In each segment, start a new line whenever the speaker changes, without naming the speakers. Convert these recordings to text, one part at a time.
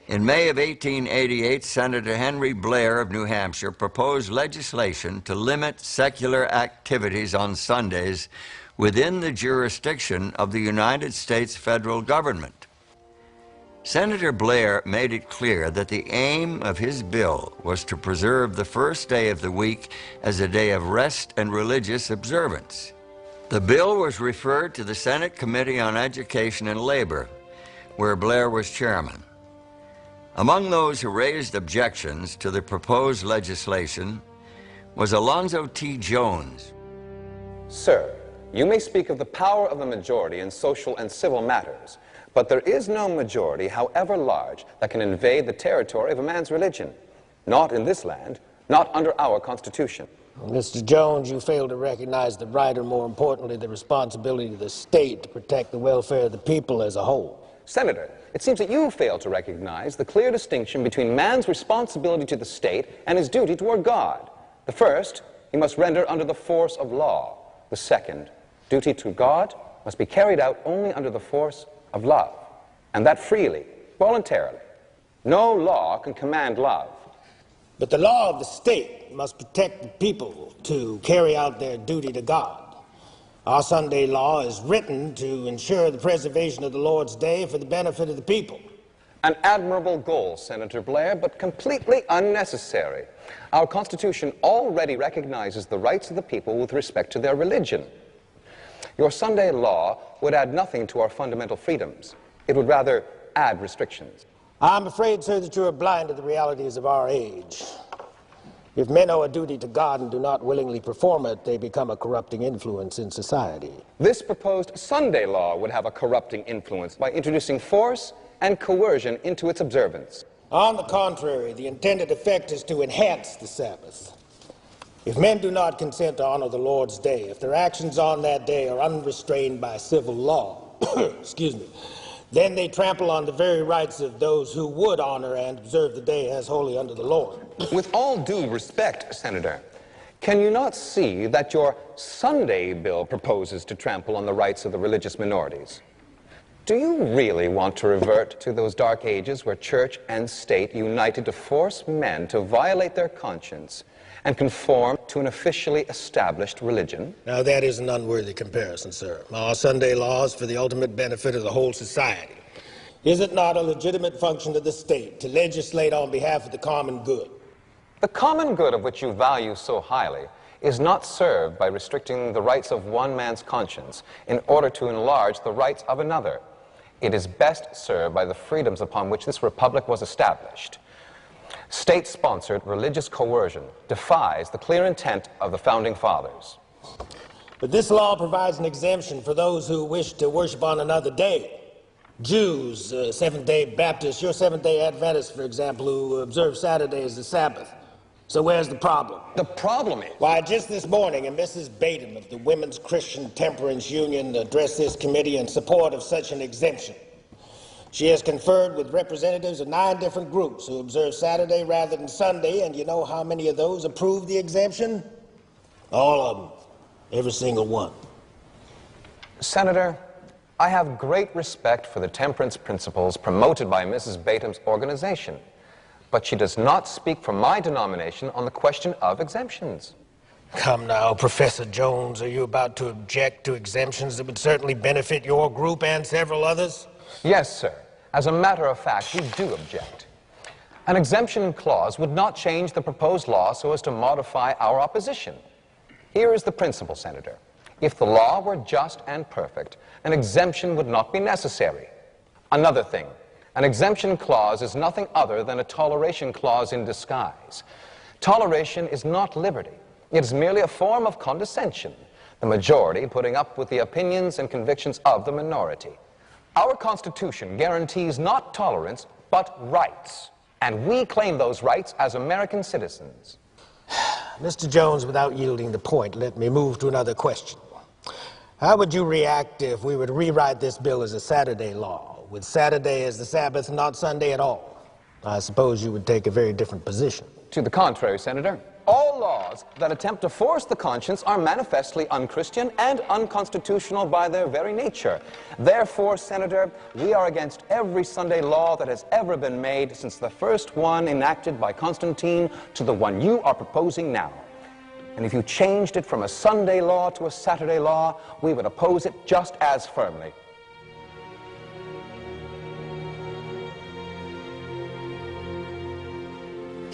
In May of 1888, Senator Henry Blare of New Hampshire proposed legislation to limit secular activities on Sundays within the jurisdiction of the United States federal government. Senator Blare made it clear that the aim of his bill was to preserve the first day of the week as a day of rest and religious observance. The bill was referred to the Senate Committee on Education and Labor, where Blare was chairman. Among those who raised objections to the proposed legislation was Alonzo T. Jones.
Sir, you may speak of the power of a majority in social and civil matters, but there is no majority, however large, that can invade the territory of a man's religion. Not in this land, not under our Constitution.
Mr. Jones, you fail to recognize the right, or more importantly, the responsibility of the state to protect the welfare of the people as a whole.
Senator, it seems that you fail to recognize the clear distinction between man's responsibility to the state and his duty toward God. The first, he must render under the force of law. The second, duty to God, must be carried out only under the force of love, and that freely, voluntarily. No law can command love.
But the law of the state must protect the people to carry out their duty to God. Our Sunday law is written to ensure the preservation of the Lord's Day for the benefit of the people.
An admirable goal, Senator Blare, but completely unnecessary. Our Constitution already recognizes the rights of the people with respect to their religion. Your Sunday law would add nothing to our fundamental freedoms. It would rather add restrictions.
I'm afraid, sir, that you are blind to the realities of our age. If men owe a duty to God and do not willingly perform it, they become a corrupting influence in society.
This proposed Sunday law would have a corrupting influence by introducing force and coercion into its observance.
On the contrary, the intended effect is to enhance the Sabbath. If men do not consent to honor the Lord's Day, if their actions on that day are unrestrained by civil law, excuse me, then they trample on the very rights of those who would honor and observe the day as holy unto the Lord.
With all due respect, Senator, can you not see that your Sunday bill proposes to trample on the rights of the religious minorities? Do you really want to revert to those dark ages where church and state united to force men to violate their conscience and conform to an officially established religion?
Now, that is an unworthy comparison, sir. Our Sunday law is for the ultimate benefit of the whole society. Is it not a legitimate function of the state to legislate on behalf of the common good?
The common good of which you value so highly is not served by restricting the rights of one man's conscience in order to enlarge the rights of another. It is best served by the freedoms upon which this republic was established. State-sponsored religious coercion defies the clear intent of the Founding Fathers.
But this law provides an exemption for those who wish to worship on another day. Jews, Seventh-day Baptists, your Seventh-day Adventists, for example, who observe Saturday as the Sabbath. So where's the problem?
The problem is...
Why, just this morning, a Mrs. Batum of the Women's Christian Temperance Union addressed this committee in support of such an exemption. She has conferred with representatives of 9 different groups who observe Saturday rather than Sunday, and you know how many of those approved the exemption? All of them. Every single one.
Senator, I have great respect for the temperance principles promoted by Mrs. Batum's organization, but she does not speak for my denomination on the question of exemptions.
Come now, Professor Jones, are you about to object to exemptions that would certainly benefit your group and several others?
Yes, sir. As a matter of fact, we do object. An exemption clause would not change the proposed law so as to modify our opposition. Here is the principle, Senator. If the law were just and perfect, an exemption would not be necessary. Another thing, an exemption clause is nothing other than a toleration clause in disguise. Toleration is not liberty. It is merely a form of condescension, the majority putting up with the opinions and convictions of the minority. Our Constitution guarantees not tolerance, but rights, and we claim those rights as American citizens.
Mr. Jones, without yielding the point, let me move to another question. How would you react if we were to rewrite this bill as a Saturday law, with Saturday as the Sabbath, not Sunday at all? I suppose you would take a very different position.
To the contrary, Senator. All laws that attempt to force the conscience are manifestly unchristian and unconstitutional by their very nature. Therefore, Senator, we are against every Sunday law that has ever been made since the first one enacted by Constantine to the one you are proposing now. And if you changed it from a Sunday law to a Saturday law, we would oppose it just as firmly.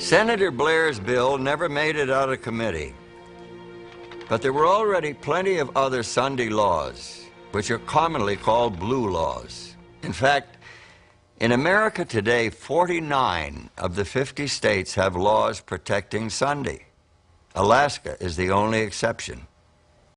Senator Blaire's bill never made it out of committee, but there were already plenty of other Sunday laws, which are commonly called blue laws. In fact, in America today, 49 of the 50 states have laws protecting Sunday. Alaska is the only exception.